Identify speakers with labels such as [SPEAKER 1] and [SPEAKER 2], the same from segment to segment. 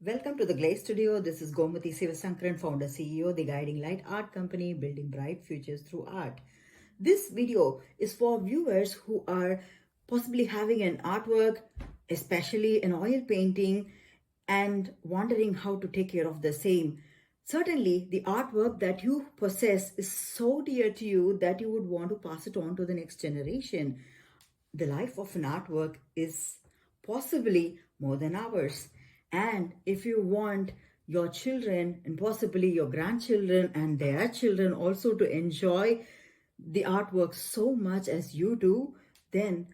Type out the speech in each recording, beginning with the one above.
[SPEAKER 1] Welcome to the GLAC studio. This is Gomathi, founder, CEO, the guiding light art company, building bright futures through art. This video is for viewers who are possibly having an artwork, especially an oil painting, and wondering how to take care of the same. Certainly, the artwork that you possess is so dear to you that you would want to pass it on to the next generation. The life of an artwork is possibly more than ours. And if you want your children and possibly your grandchildren and their children also to enjoy the artwork so much as you do, then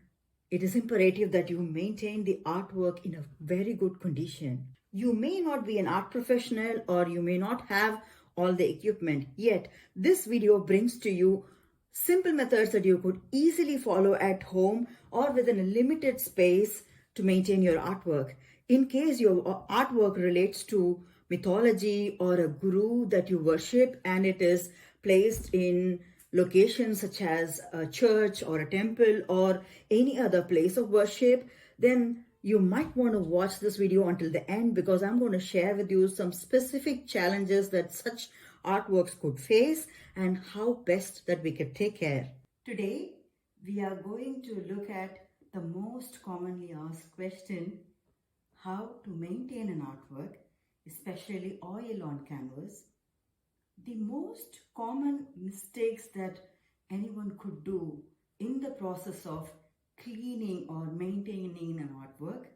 [SPEAKER 1] it is imperative that you maintain the artwork in a very good condition. You may not be an art professional or you may not have all the equipment, yet this video brings to you simple methods that you could easily follow at home or within a limited space to maintain your artwork. In case your artwork relates to mythology or a guru that you worship and it is placed in locations such as a church or a temple or any other place of worship, then you might want to watch this video until the end, because I'm going to share with you some specific challenges that such artworks could face and how best that we could take care. Today, we are going to look at the most commonly asked question: how to maintain an artwork, especially oil on canvas. The most common mistakes that anyone could do in the process of cleaning or maintaining an artwork,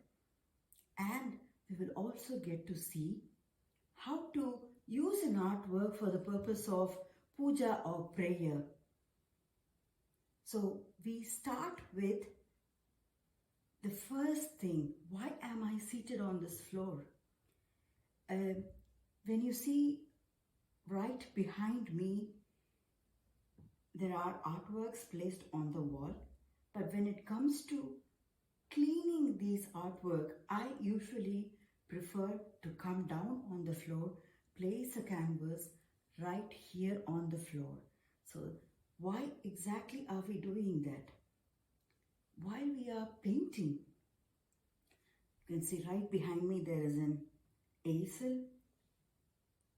[SPEAKER 1] and we will also get to see how to use an artwork for the purpose of puja or prayer. So we start with the first thing: why am I seated on this floor? When you see right behind me, there are artworks placed on the wall, but when it comes to cleaning these artwork, I usually prefer to come down on the floor, place a canvas right here on the floor. So why exactly are we doing that? While we are painting, you can see right behind me there is an easel,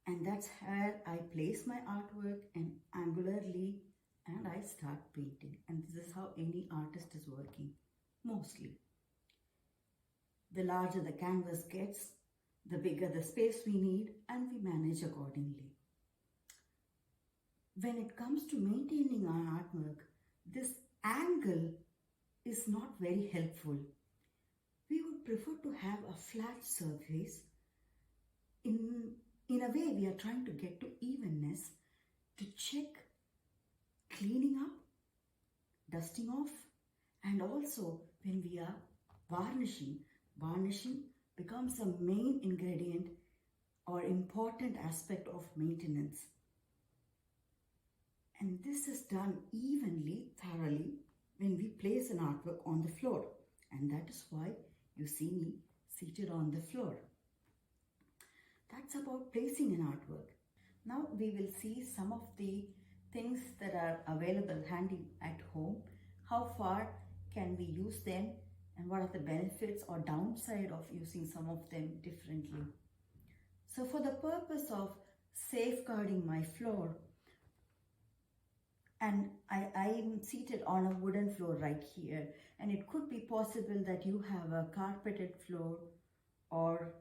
[SPEAKER 1] and that's where I place my artwork and angularly, and I start painting. And this is how any artist is working, mostly. The larger the canvas gets, the bigger the space we need, and we manage accordingly. When it comes to maintaining our artwork, this angle is not very helpful. We would prefer to have a flat surface. In a way, we are trying to get to evenness, to check cleaning up, dusting off, and also when we are varnishing. Varnishing becomes a main ingredient or important aspect of maintenance. And this is done evenly, thoroughly, when we place an artwork on the floor. And that is why you see me seated on the floor. That's about placing an artwork. Now we will see some of the things that are available handy at home. How far can we use them, and what are the benefits or downside of using some of them differently. So for the purpose of safeguarding my floor, and I am seated on a wooden floor right here, and it could be possible that you have a carpeted floor or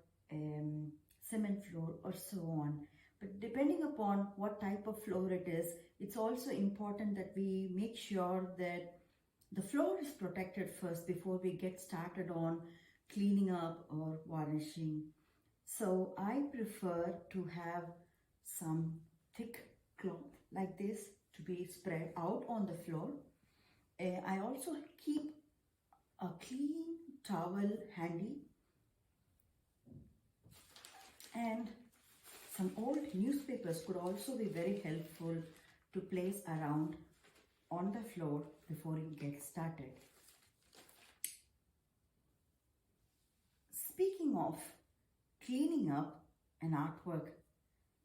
[SPEAKER 1] cement floor or so on. But depending upon what type of floor it is, it's also important that we make sure that the floor is protected first before we get started on cleaning up or varnishing. So I prefer to have some thick cloth like this to be spread out on the floor. I also keep a clean towel handy, and some old newspapers could also be very helpful to place around on the floor before you get started. Speaking of cleaning up an artwork,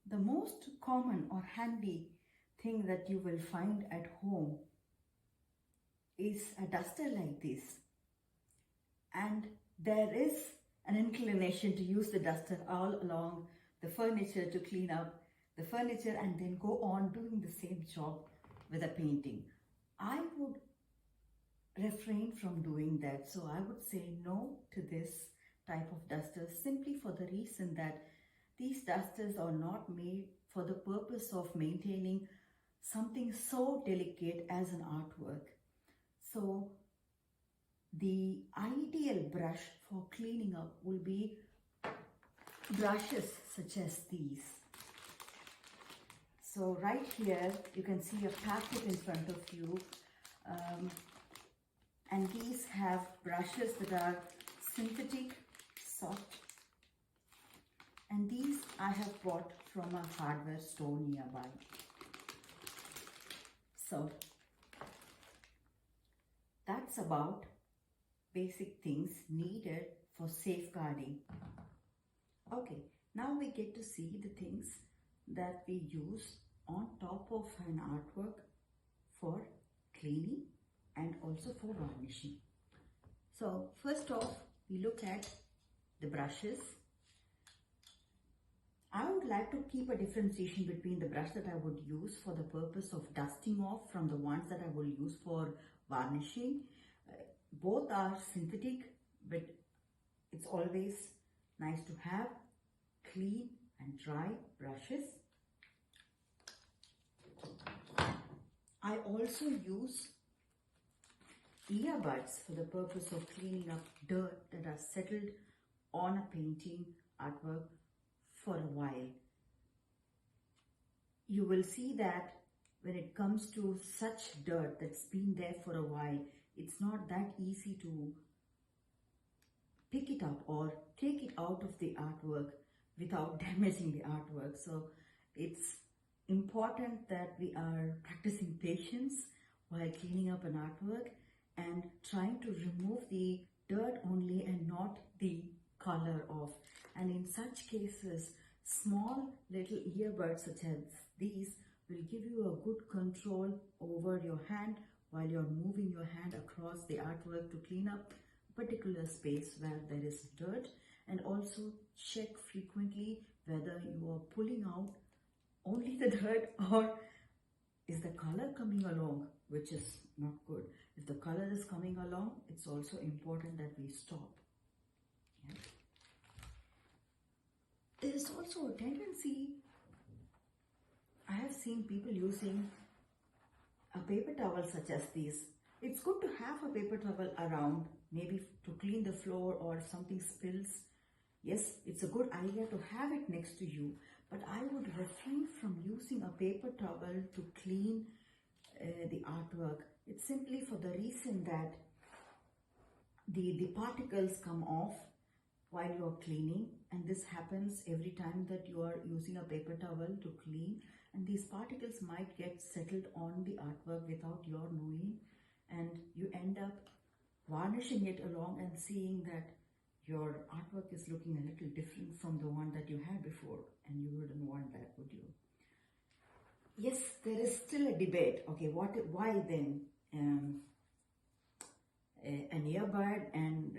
[SPEAKER 1] the most common or handy thing that you will find at home is a duster like this, and there is an inclination to use the duster all along the furniture to clean up the furniture and then go on doing the same job with a painting. I would refrain from doing that. So I would say no to this type of dusters, simply for the reason that these dusters are not made for the purpose of maintaining something so delicate as an artwork. So the ideal brush for cleaning up will be brushes such as these. So right here you can see a packet in front of you, and these have brushes that are synthetic, soft, and these I have bought from a hardware store nearby. So that's about basic things needed for safeguarding. Okay, now we get to see the things that we use on top of an artwork for cleaning and also for varnishing. So first off, we look at the brushes. I would like to keep a differentiation between the brush that I would use for the purpose of dusting off from the ones that I will use for varnishing. Both are synthetic, but it's always nice to have clean and dry brushes. I also use earbuds for the purpose of cleaning up dirt that are settled on a painting artwork for a while. You will see that when it comes to such dirt that's been there for a while, it's not that easy to pick it up or take it out of the artwork without damaging the artwork. So it's important that we are practicing patience while cleaning up an artwork and trying to remove the dirt only and not the color off. And in such cases, small little earbuds such as these will give you a good control over your hand while you're moving your hand across the artwork to clean up a particular space where there is dirt, and also check frequently whether you are pulling out only the dirt or is the color coming along, which is not good. If the color is coming along, it's also important that we stop. Yeah. There is also a tendency, I have seen people using a paper towel such as these. It's good to have a paper towel around, maybe to clean the floor or something spills. Yes, it's a good idea to have it next to you, but I would refrain from using a paper towel to clean the artwork. It's simply for the reason that the particles come off while you're cleaning, and this happens every time that you are using a paper towel to clean, and these particles might get settled on the artwork without your knowing, and you end up varnishing it along and seeing that your artwork is looking a little different from the one that you had before, and you wouldn't want that, would you? Yes, there is still a debate. Okay, why then an earbud and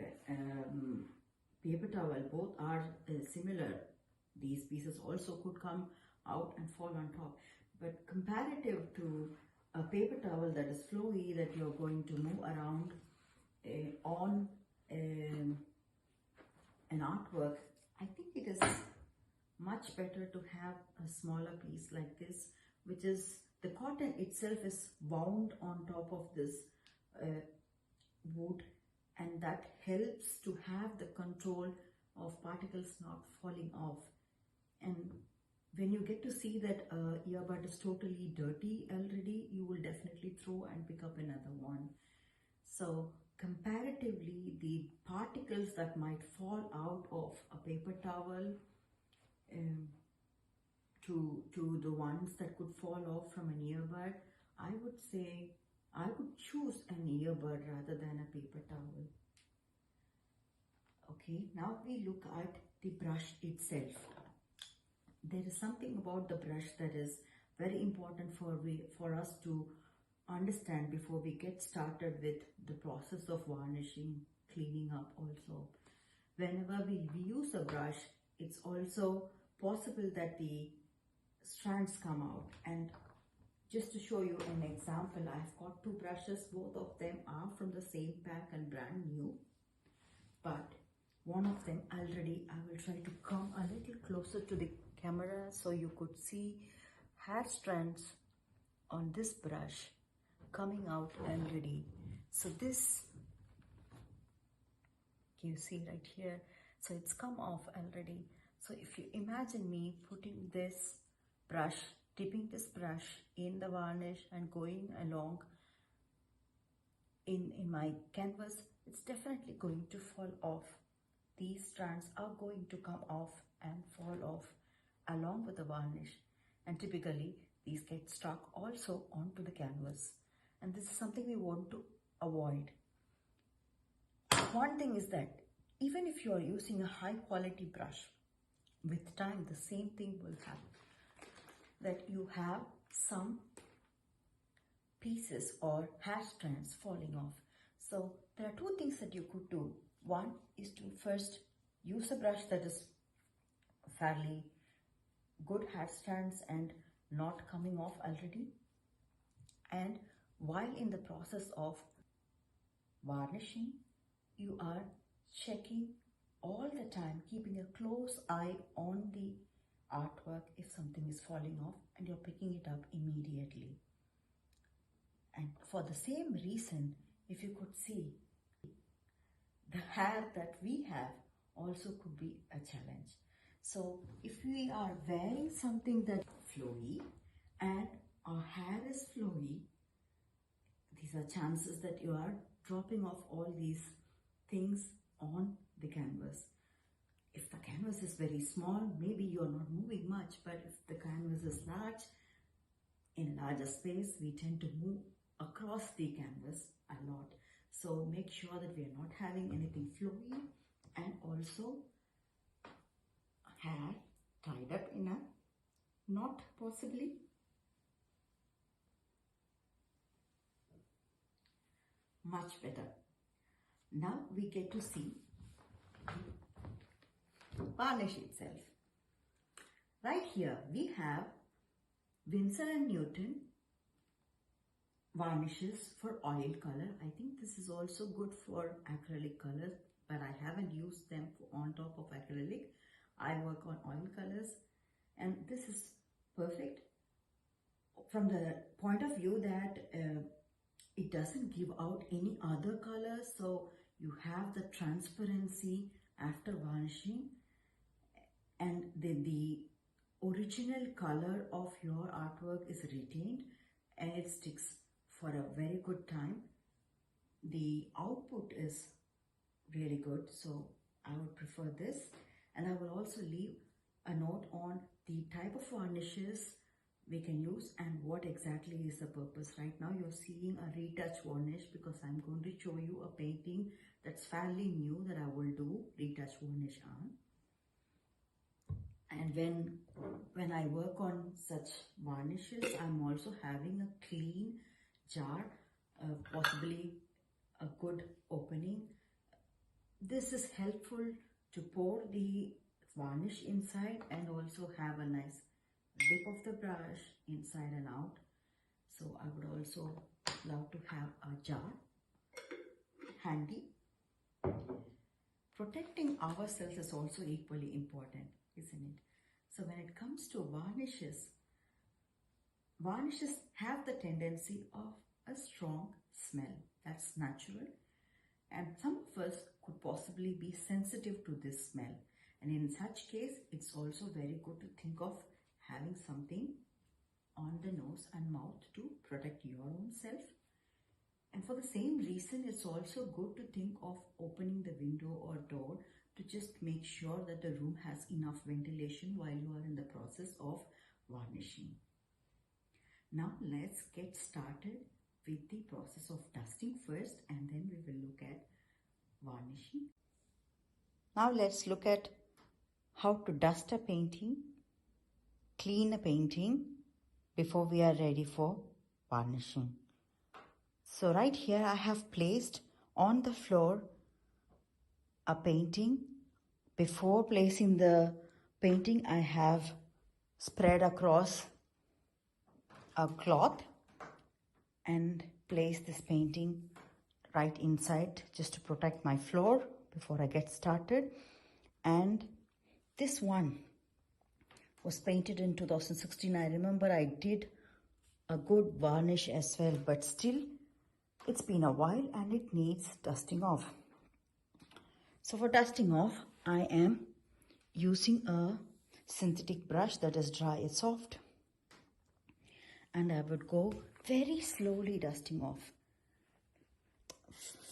[SPEAKER 1] paper towel, both are similar. These pieces also could come out and fall on top, but comparative to a paper towel that is flowy, that you're going to move around on an artwork, I think it is much better to have a smaller piece like this, which is the cotton itself is wound on top of this wood, and that helps to have the control of particles not falling off. And when you get to see that earbud is totally dirty already, you will definitely throw and pick up another one. So comparatively, the particles that might fall out of a paper towel to the ones that could fall off from an earbud, I would say I would choose an earbud rather than a paper towel. Okay, now we look at the brush itself. There is something about the brush that is very important for us to understand before we get started with the process of varnishing, cleaning up also. whenever we use a brush, it's also possible that the strands come out. And just to show you an example, I've got two brushes. Both of them are from the same pack and brand new, but one of them already, I will try to come a little closer to the camera so you could see hair strands on this brush coming out already. So this, you see right here, so it's come off already. So if you imagine me putting this brush, dipping this brush in the varnish and going along in my canvas, it's definitely going to fall off. These strands are going to come off and fall off along with the varnish, and typically these get stuck also onto the canvas, and this is something we want to avoid. One thing is that even if you are using a high quality brush, with time the same thing will happen, that you have some pieces or hair strands falling off. So there are two things that you could do. One is to first use a brush that is fairly good hair strands and not coming off already, and while in the process of varnishing, you are checking all the time, keeping a close eye on the artwork if something is falling off, and you're picking it up immediately. And for the same reason, if you could see, the hair that we have also could be a challenge. So if we are wearing something that's flowy and our hair is flowy, these are chances that you are dropping off all these things on the canvas. If the canvas is very small, maybe you're not moving much, but if the canvas is large, in a larger space, we tend to move across the canvas a lot. So make sure that we are not having anything flowy, and also hair tied up in a knot possibly. Much better. Now we get to see varnish itself. Right here we have Winsor & Newton varnishes for oil color. I think this is also good for acrylic colors, but I haven't used them on top of acrylic. I work on oil colors, and this is perfect from the point of view that it doesn't give out any other color, so you have the transparency after varnishing, and the original color of your artwork is retained and it sticks for a very good time. The output is really good, so I would prefer this, and I will also leave a note on the type of varnishes we can use and what exactly is the purpose. Right now you're seeing a retouch varnish because I'm going to show you a painting that's fairly new that I will do retouch varnish on. And when I work on such varnishes, I'm also having a clean jar, possibly a good opening. This is helpful to pour the varnish inside and also have a nice dip of the brush inside and out. So I would also love to have a jar handy. Protecting ourselves is also equally important, isn't it? So when it comes to varnishes, varnishes have the tendency of a strong smell. That's natural, and some of us could possibly be sensitive to this smell, and in such case it's also very good to think of having something on the nose and mouth to protect your own self. And for the same reason, it's also good to think of opening the window or door to just make sure that the room has enough ventilation while you are in the process of varnishing. Now let's get started with the process of dusting first, and then we will look at varnishing. Now let's look at how to dust a painting, clean a painting before we are ready for varnishing. So right here I have placed on the floor a painting Before placing the painting, I have spread across a cloth and place this painting right inside just to protect my floor before I get started. And this one was painted in 2016. I remember I did a good varnish as well, but still it's been a while and it needs dusting off. So for dusting off, I am using a synthetic brush that is dry and soft, and I would go very slowly dusting off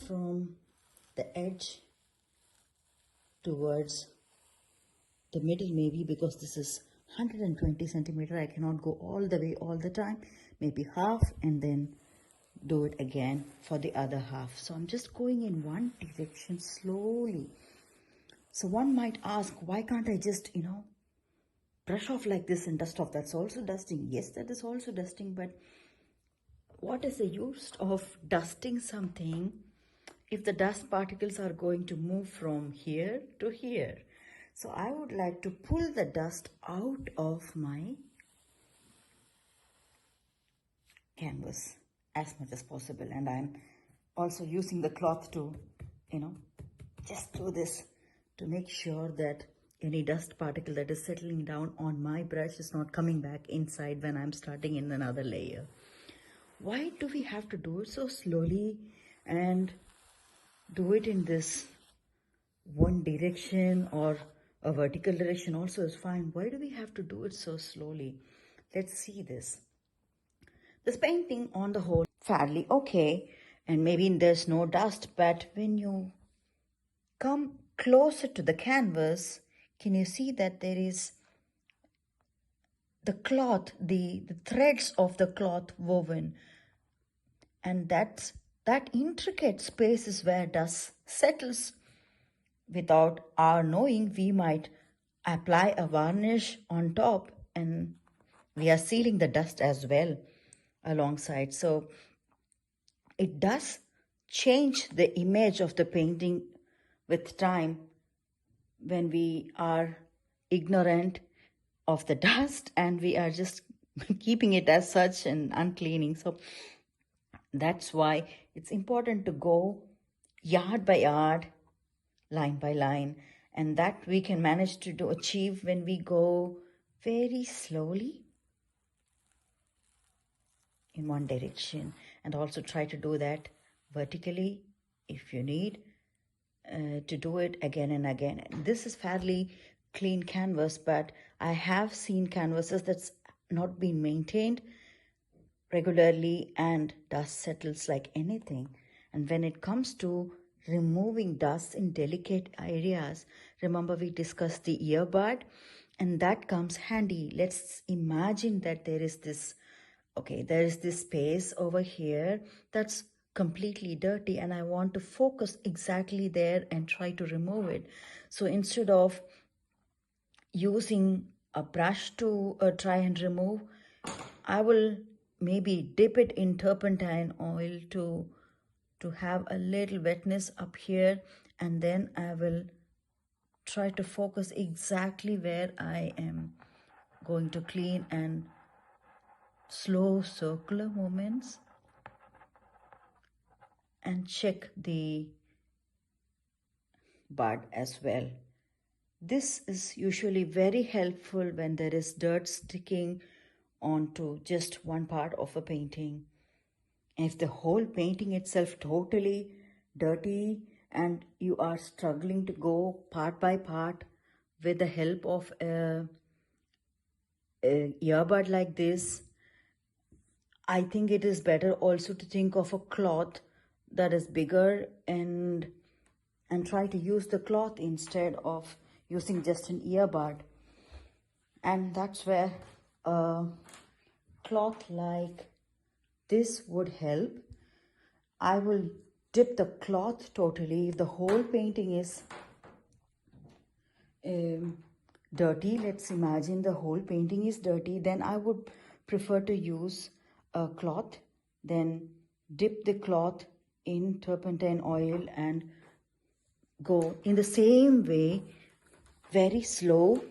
[SPEAKER 1] from the edge towards the middle, maybe, because this is 120 centimeter. I cannot go all the way all the time, maybe half, and then do it again for the other half. So I'm just going in one direction slowly. So one might ask, why can't I just, brush off like this and dust off? That's also dusting. Yes, that is also dusting, but what is the use of dusting something if the dust particles are going to move from here to here? So I would like to pull the dust out of my canvas as much as possible. And I'm also using the cloth to, just do this to make sure that any dust particle that is settling down on my brush is not coming back inside when I'm starting in another layer. Why do we have to do it so slowly and do it in this one direction, or a vertical direction also is fine? Why do we have to do it so slowly? Let's see this. This painting on the whole fairly okay, and maybe there's no dust, but when you come closer to the canvas, can you see that there is the cloth, the threads of the cloth woven, and that intricate space is where dust settles. Without our knowing, we might apply a varnish on top and we are sealing the dust as well alongside. So it does change the image of the painting with time when we are ignorant of the dust and we are just keeping it as such and uncleaning. So that's why it's important to go yard by yard, line by line, and that we can manage to achieve when we go very slowly in one direction, and also try to do that vertically if you need to do it again and again. This is fairly clean canvas, but I have seen canvases that's not been maintained regularly and dust settles like anything. And when it comes to removing dust in delicate areas, remember we discussed the earbud, and that comes handy. Let's imagine that there is this space over here that's completely dirty, and I want to focus exactly there and try to remove it. So instead of using a brush to try and remove, I will maybe dip it in turpentine oil to have a little wetness up here, and then I will try to focus exactly where I am going to clean, and slow circular movements, and check the bud as well. This is usually very helpful when there is dirt sticking onto just one part of a painting. If the whole painting itself totally dirty and you are struggling to go part by part with the help of a earbud like this, I think it is better also to think of a cloth that is bigger and try to use the cloth instead of using just an earbud. And that's where a cloth like this would help. I will dip the cloth totally. If the whole painting is dirty, let's imagine the whole painting is dirty, then I would prefer to use a cloth, then dip the cloth in turpentine oil and go in the same way very slow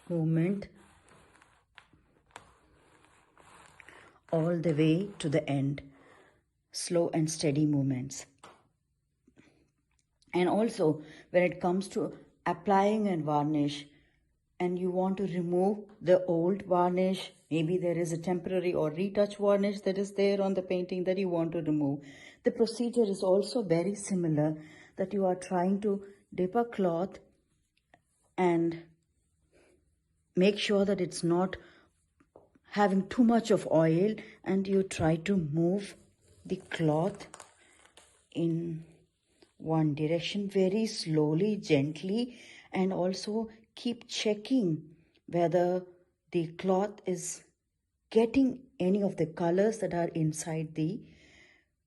[SPEAKER 1] movement all the way to the end. Slow and steady movements. And also, when it comes to applying a varnish and you want to remove the old varnish, maybe there is a temporary or retouch varnish that is there on the painting that you want to remove. The procedure is also very similar, that you are trying to dip a cloth and make sure that it's not having too much of oil, and you try to move the cloth in one direction very slowly, gently, and also keep checking whether the cloth is getting any of the colors that are inside the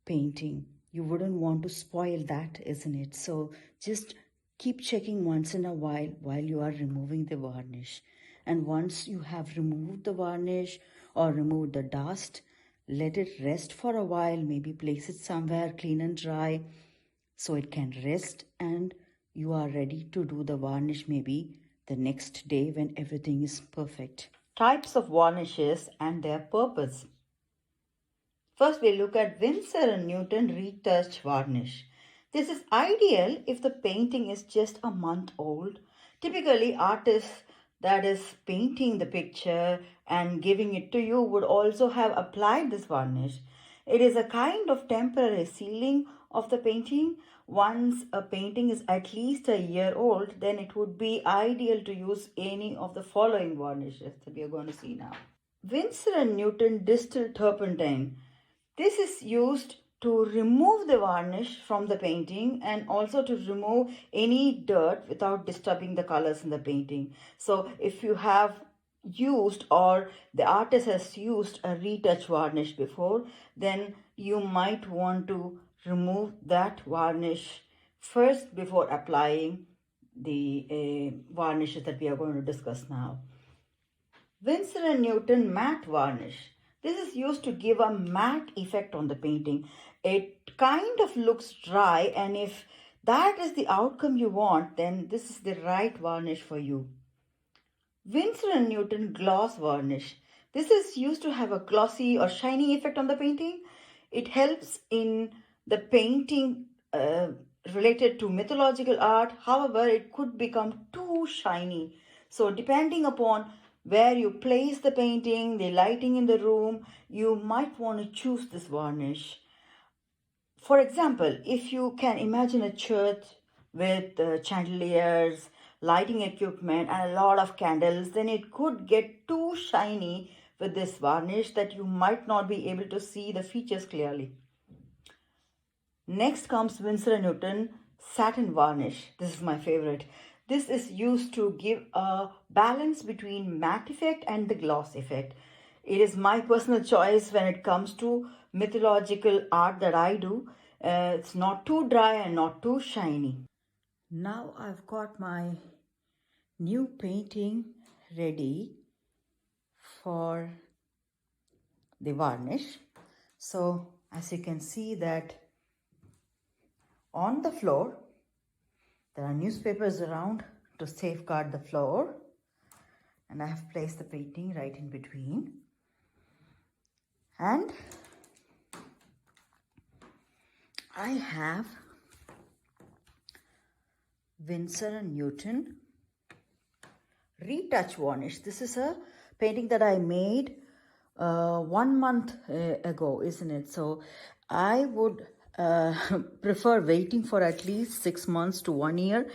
[SPEAKER 1] painting. You wouldn't want to spoil that, isn't it? So just keep checking once in a while you are removing the varnish. And once you have removed the varnish or removed the dust, let it rest for a while. Maybe place it somewhere clean and dry so it can rest, and you are ready to do the varnish maybe the next day when everything is perfect. Types of varnishes and their purpose. First, we look at Winsor & Newton retouch varnish. This is ideal if the painting is just a month old. Typically, artists that is painting the picture and giving it to you would also have applied this varnish. It is a kind of temporary sealing of the painting. Once a painting is at least a year old, then it would be ideal to use any of the following varnishes that we are going to see now. Winsor & Newton distilled turpentine. This is used to remove the varnish from the painting and also to remove any dirt without disturbing the colors in the painting. So if you have used or the artist has used a retouch varnish before, then you might want to remove that varnish first before applying the varnishes that we are going to discuss now. Winsor & Newton matte varnish. This is used to give a matte effect on the painting. It kind of looks dry, and if that is the outcome you want, then this is the right varnish for you. Winsor & Newton gloss varnish. This is used to have a glossy or shiny effect on the painting. It helps in the painting related to mythological art. However, it could become too shiny. So depending upon where you place the painting, the lighting in the room, you might want to choose this varnish. For example, if you can imagine a church with chandeliers, lighting equipment, and a lot of candles, then it could get too shiny with this varnish that you might not be able to see the features clearly. Next comes Winsor & Newton satin varnish. This is my favorite. This is used to give a balance between matte effect and the gloss effect. It is my personal choice when it comes to mythological art that I do. It's not too dry and not too shiny. Now I've got my new painting ready for the varnish. So as you can see that on the floor, there are newspapers around to safeguard the floor, and I have placed the painting right in between. And I have Winsor & Newton retouch varnish. This is a painting that I made 1 month ago, isn't it? So I would prefer waiting for at least 6 months to 1 year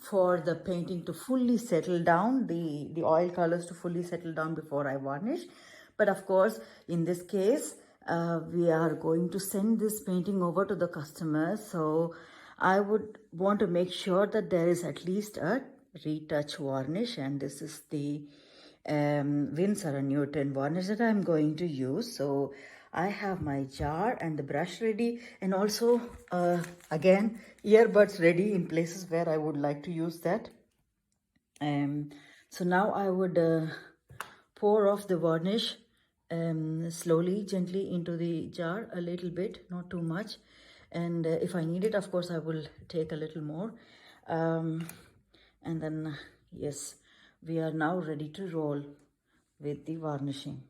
[SPEAKER 1] for the painting to fully settle down, the oil colors to fully settle down before I varnish. But of course, in this case, we are going to send this painting over to the customer. So I would want to make sure that there is at least a retouch varnish, and this is the Winsor & Newton varnish that I'm going to use. So I have my jar and the brush ready, and also again earbuds ready in places where I would like to use that. So now I would pour off the varnish slowly, gently into the jar, a little bit, not too much. And if I need it, of course, I will take a little more. And then yes, we are now ready to roll with the varnishing.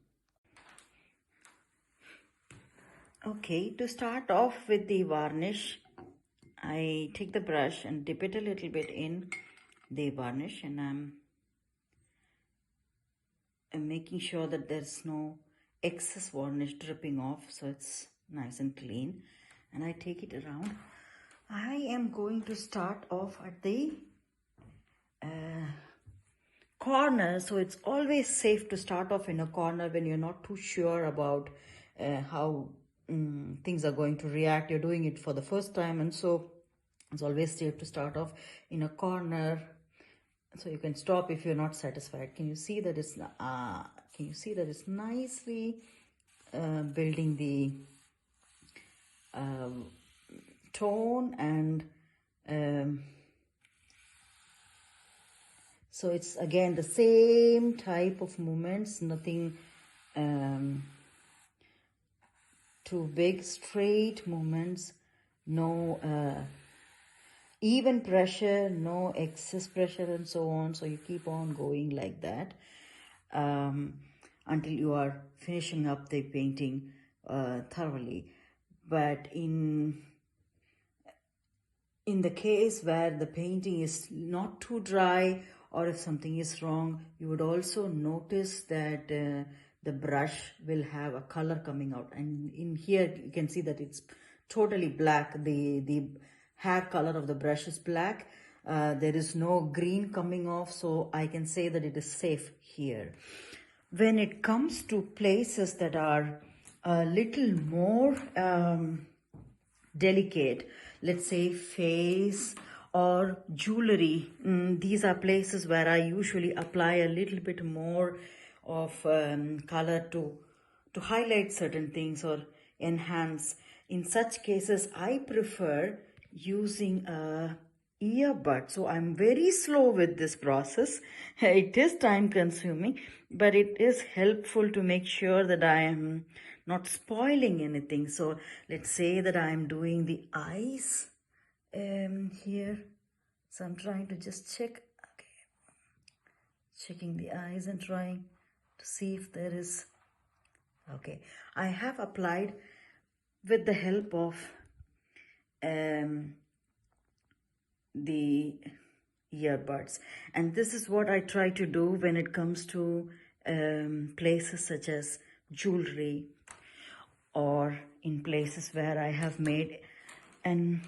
[SPEAKER 1] Okay, to start off with the varnish, I take the brush and dip it a little bit in the varnish, and I'm making sure that there's no excess varnish dripping off, so it's nice and clean. And I take it around. I am going to start off at the corner, so it's always safe to start off in a corner when you're not too sure about how things are going to react. You're doing it for the first time, and so it's always safe to start off in a corner, so you can stop if you're not satisfied. Can you see that it's nicely building the tone, and so it's again the same type of movements, nothing too big, straight movements, no even pressure, no excess pressure, and so on. So you keep on going like that until you are finishing up the painting thoroughly. But in the case where the painting is not too dry, or if something is wrong, you would also notice that the brush will have a color coming out. And in here you can see that it's totally black. The hair color of the brush is black. There is no green coming off, so I can say that it is safe here. When it comes to places that are a little more delicate, let's say face or jewelry, these are places where I usually apply a little bit more of color to highlight certain things or enhance. In such cases, I prefer using a earbud. So I'm very slow with this process. It is time consuming, but it is helpful to make sure that I am not spoiling anything. So let's say that I am doing the eyes here. So I'm trying to just check, checking the eyes and trying to see if there is, okay. I have applied with the help of the earbuds, and this is what I try to do when it comes to places such as jewelry, or in places where I have made an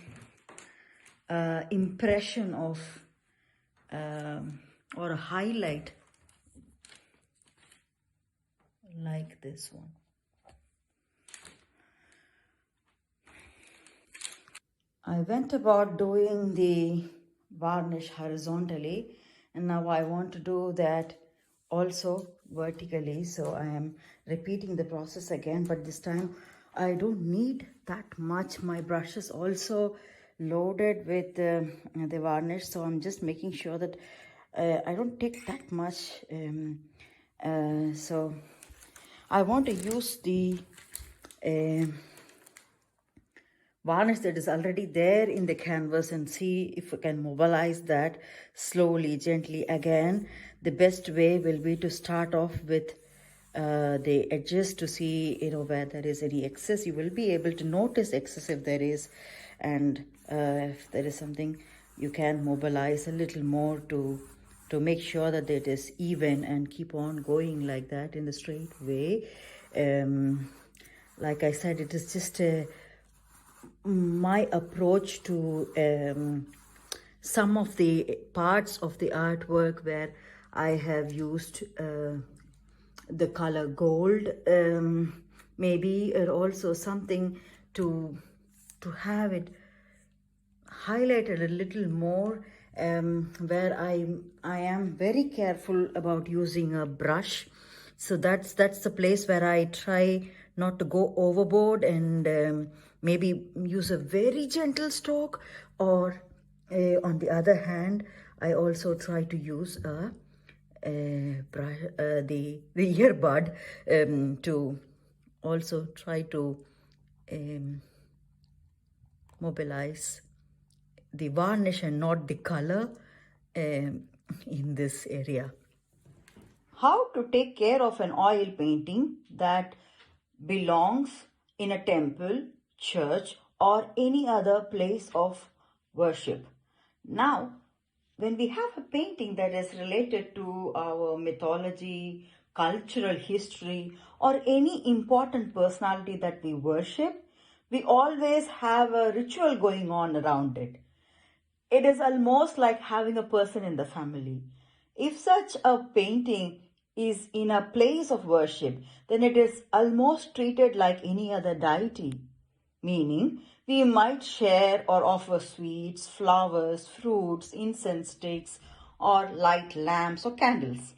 [SPEAKER 1] impression of or a highlight like this one. I went about doing the varnish horizontally, and now I want to do that also vertically. So I am repeating the process again, but this time I don't need that much. My brush is also loaded with the varnish, so I'm just making sure that I don't take that much. So I want to use the varnish that is already there in the canvas and see if I can mobilize that slowly, gently. Again, the best way will be to start off with the edges to see, where there is any excess. You will be able to notice excess if there is, and if there is something, you can mobilize a little more to make sure that it is even, and keep on going like that in the straight way. Like I said, it is just my approach to some of the parts of the artwork where I have used the color gold, maybe, or also something to have it highlighted a little more, where I am very careful about using a brush. So that's the place where I try not to go overboard, and maybe use a very gentle stroke, or on the other hand, I also try to use the earbud to also try to mobilize the varnish and not the color in this area. How to take care of an oil painting that belongs in a temple, church, or any other place of worship. Now, when we have a painting that is related to our mythology, cultural history, or any important personality that we worship, we always have a ritual going on around it. It is almost like having a person in the family. If such a painting is in a place of worship, then it is almost treated like any other deity. Meaning, we might share or offer sweets, flowers, fruits, incense sticks, or light lamps or candles.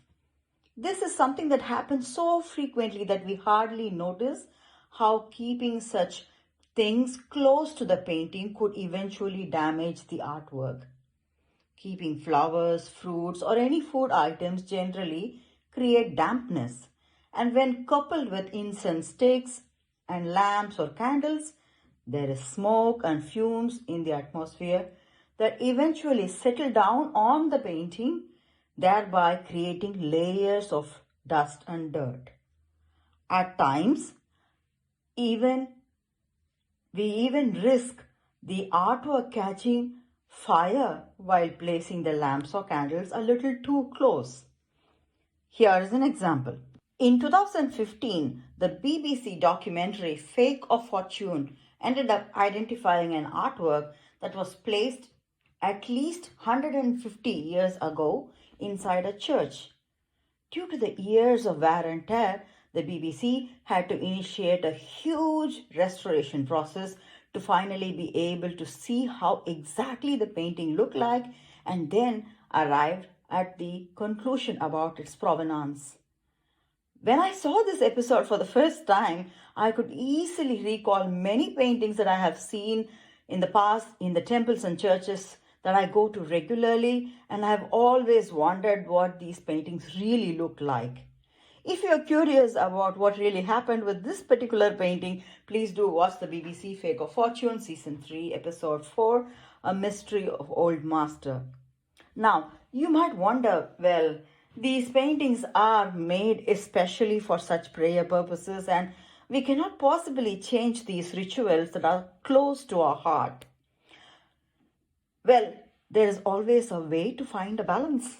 [SPEAKER 1] This is something that happens so frequently that we hardly notice how keeping such things close to the painting could eventually damage the artwork. Keeping flowers, fruits, or any food items generally create dampness, and when coupled with incense sticks and lamps or candles, there is smoke and fumes in the atmosphere that eventually settle down on the painting, thereby creating layers of dust and dirt. At times, we even risk the artwork catching fire while placing the lamps or candles a little too close. Here is an example. In 2015, the BBC documentary Fake or Fortune ended up identifying an artwork that was placed at least 150 years ago inside a church. Due to the years of wear and tear, the BBC had to initiate a huge restoration process to finally be able to see how exactly the painting looked like, and then arrived at the conclusion about its provenance. When I saw this episode for the first time, I could easily recall many paintings that I have seen in the past in the temples and churches that I go to regularly, and I have always wondered what these paintings really look like. If you're curious about what really happened with this particular painting, please do watch the BBC Fake or Fortune Season 3, Episode 4, A Mystery of Old Master. Now, you might wonder, well, these paintings are made especially for such prayer purposes, and we cannot possibly change these rituals that are close to our heart. Well, there is always a way to find a balance.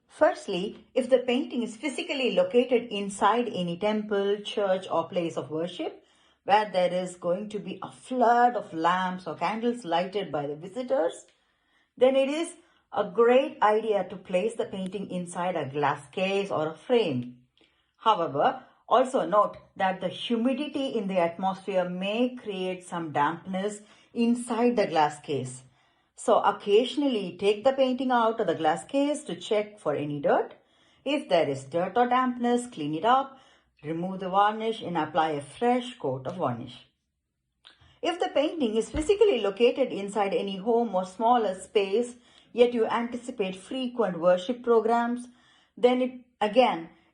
[SPEAKER 1] Firstly, if the painting is physically located inside any temple, church, or place of worship, where there is going to be a flood of lamps or candles lighted by the visitors, then it is a great idea to place the painting inside a glass case or a frame. However, also note that the humidity in the atmosphere may create some dampness inside the glass case. So occasionally take the painting out of the glass case to check for any dirt. If there is dirt or dampness, clean it up, remove the varnish and apply a fresh coat of varnish. If the painting is physically located inside any home or smaller space, yet you anticipate frequent worship programs, then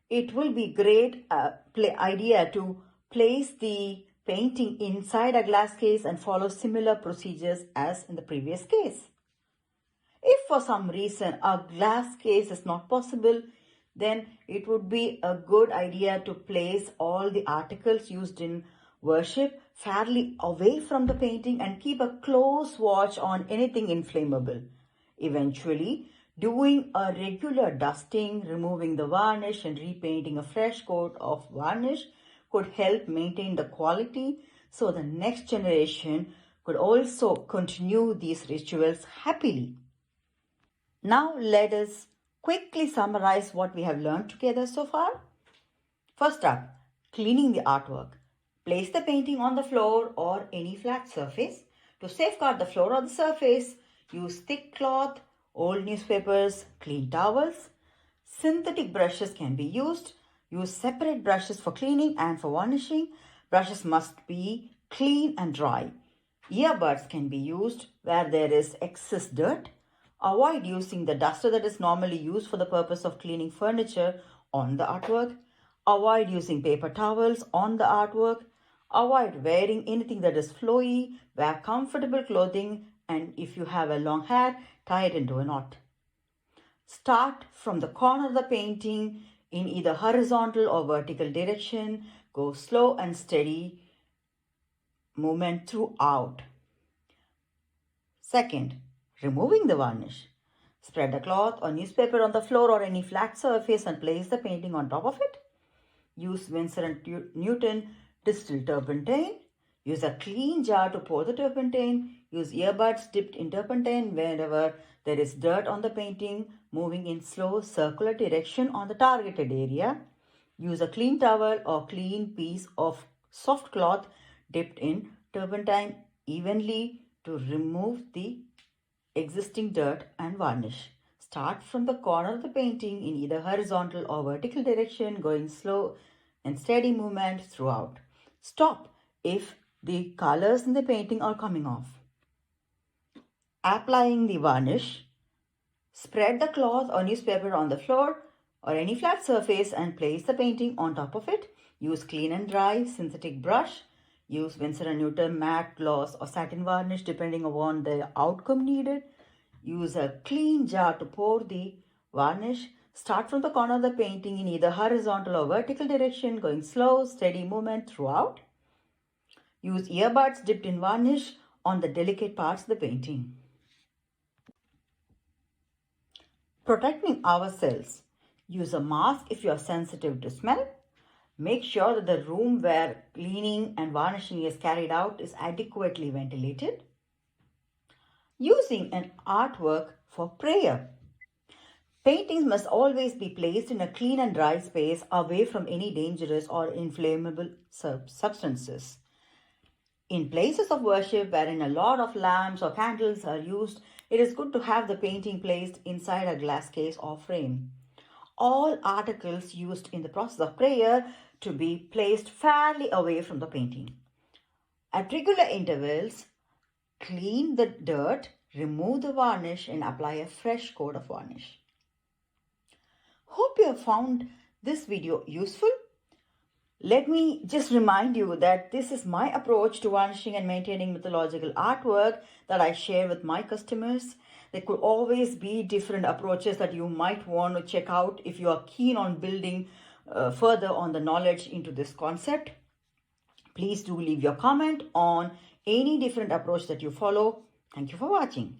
[SPEAKER 1] it will be great idea to place the painting inside a glass case and follow similar procedures as in the previous case. If for some reason a glass case is not possible, then it would be a good idea to place all the articles used in worship fairly away from the painting and keep a close watch on anything inflammable. Eventually, doing a regular dusting, removing the varnish and repainting a fresh coat of varnish could help maintain the quality so the next generation could also continue these rituals happily. Now let us quickly summarize what we have learned together so far. First up, cleaning the artwork. Place the painting on the floor or any flat surface. To safeguard the floor or the surface, use thick cloth, old newspapers, clean towels. Synthetic brushes can be used. Use separate brushes for cleaning and for varnishing. Brushes must be clean and dry. Earbuds can be used where there is excess dirt. Avoid using the duster that is normally used for the purpose of cleaning furniture on the artwork. Avoid using paper towels on the artwork. Avoid wearing anything that is flowy. Wear comfortable clothing and if you have a long hair, tie it into a knot. Start from the corner of the painting in either horizontal or vertical direction. Go slow and steady movement throughout. Second, removing the varnish. Spread a cloth or newspaper on the floor or any flat surface and place the painting on top of it. Use Winsor and Newton distilled turpentine. Use a clean jar to pour the turpentine. Use earbuds dipped in turpentine wherever there is dirt on the painting, moving in slow circular direction on the targeted area. Use a clean towel or clean piece of soft cloth dipped in turpentine evenly to remove the existing dirt and varnish. Start from the corner of the painting in either horizontal or vertical direction, going slow and steady movement throughout. Stop if the colors in the painting are coming off. Applying the varnish, spread the cloth or newspaper on the floor or any flat surface and place the painting on top of it. Use clean and dry synthetic brush. Use Winsor & Newton matte gloss or satin varnish depending upon the outcome needed. Use a clean jar to pour the varnish. Start from the corner of the painting in either horizontal or vertical direction, going slow, steady movement throughout. Use earbuds dipped in varnish on the delicate parts of the painting. Protecting ourselves. Use a mask if you are sensitive to smell. Make sure that the room where cleaning and varnishing is carried out is adequately ventilated. Using an artwork for prayer. Paintings must always be placed in a clean and dry space away from any dangerous or inflammable substances. In places of worship wherein a lot of lamps or candles are used, it is good to have the painting placed inside a glass case or frame. All articles used in the process of prayer to be placed fairly away from the painting. At regular intervals, clean the dirt, remove the varnish and apply a fresh coat of varnish. Hope you have found this video useful. Let me just remind you that this is my approach to varnishing and maintaining mythological artwork that I share with my customers. There could always be different approaches that you might want to check out if you are keen on building further on the knowledge into this concept. Please do leave your comment on any different approach that you follow. Thank you for watching.